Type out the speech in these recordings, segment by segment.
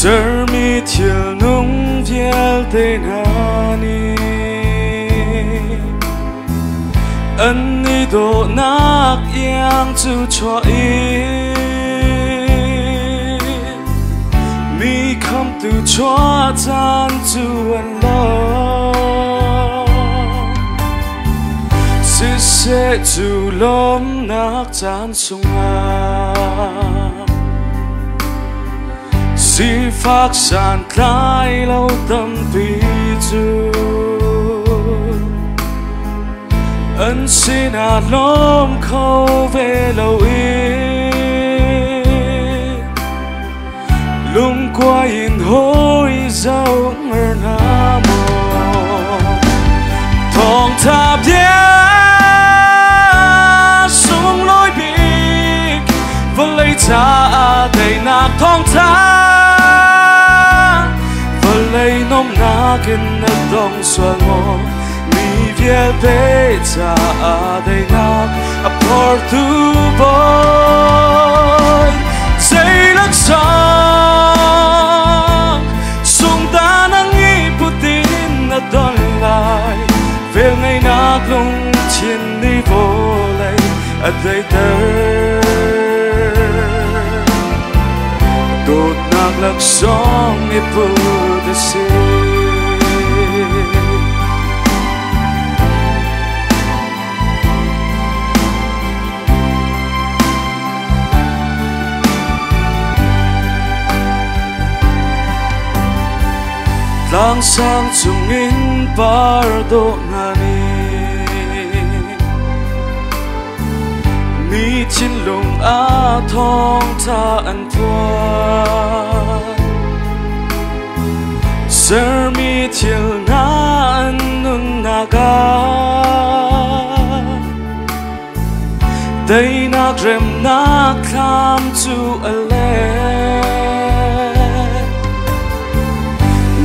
giờ mi thiel nung viel tên hani ân ni độ nạc yang chu cho mi kham tu cho chan chu an lo si se chu lom nak chan sunga si phác sàn khai lâu tâm tùy chu ân xin lom khâu về lâu lung qua in hối dấu ngờ nam thong tháp xuống lối big vẫn lấy cha đầy nạc thong tháp vẫn lấy nôm nạc in đông xuân ngô mi viết về cha đầy nạc a portu boy say lắc song sung ta nang iputin na don lai về ngày nạc lung trên đi vô lay a day đột nạc lắc song ipudasi lang sang sungin pardo nani mi chin lung a thong tha an thuan ser mi thiel na an nun naga day nak rem nak kham chu ale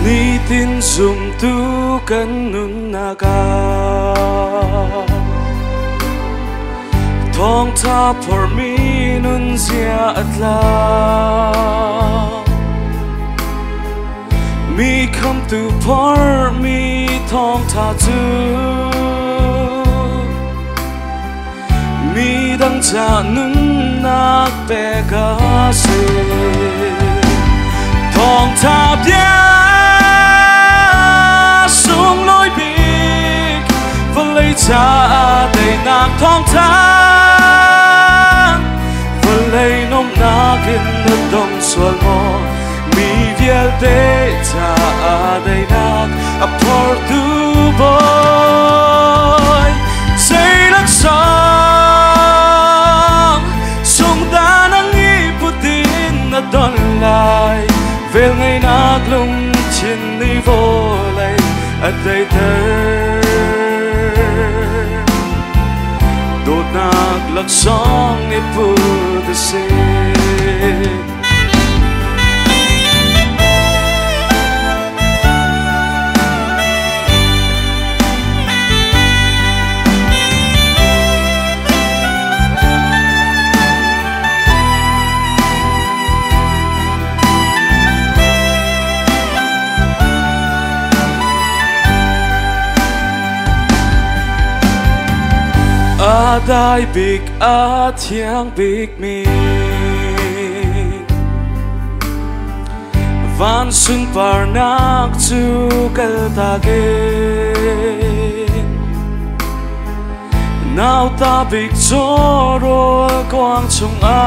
ni tin zoom tu kan nun naga thong tha por mi nun zia atla mi kham tu por mi thong tha tu mi dang cha nun nak pe ka se thong tha xuống lối big vẫn lấy cha đầy nạc thong thang vẫn lấy nôm nạc in đất đông xuân ngô mi viết để cha đầy nạc a portu boy say lắc song sung ta nang iputin na don lai về ngày nạc lung trên đi vô lay a day đột nạc lắc song ipudasi dai big a thiang big mi van sun par nak chu kal ta ge now ta big choro quang chung a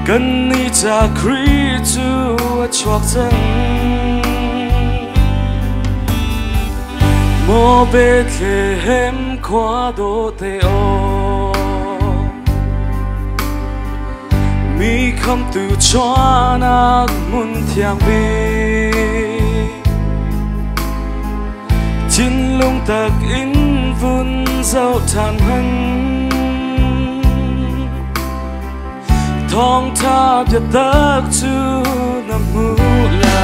kan ni cha kri chu a chuak chang mo Bethlehem qua đô te o mi kham tu cho nak mun thiang bi chin lung tak in vun dâu than hân thong tha ya tak chu nam mu la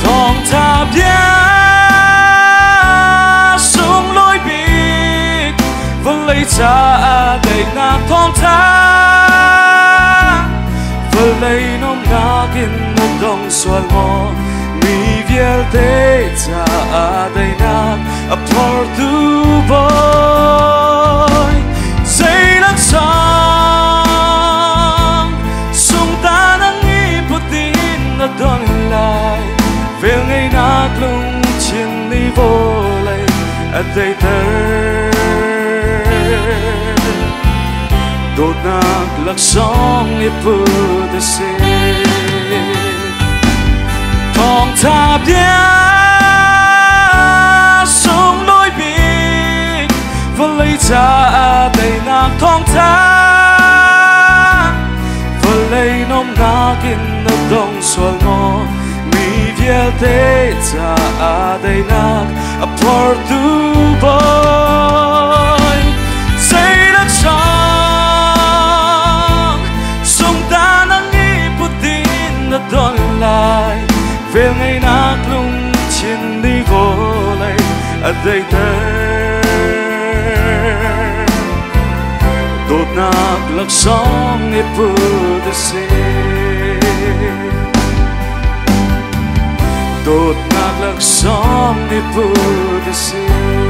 thong tha xuống lối big vẫn lấy cha đầy nạc thong thang kin na dong swal mo mi viel te cha dai nak a por tu boy say lang song sung ta nang iputin na don lai vel ngay nak lung chin ni vô lay at day ter đột nạc lạc song ipu de se thong tháp dia sung lối biển và lấy cha đầy nạc thong tháp và lấy nôm nạc in nó đông xuân ngõ mi viel te cha đầy nạc a por tu boy say lạc song sung ta nang iputin na don lai vel ngay nak lung chin đi vô lay at day ter đột nạc lạc song ipu de se đột nạc lạc song ipu de se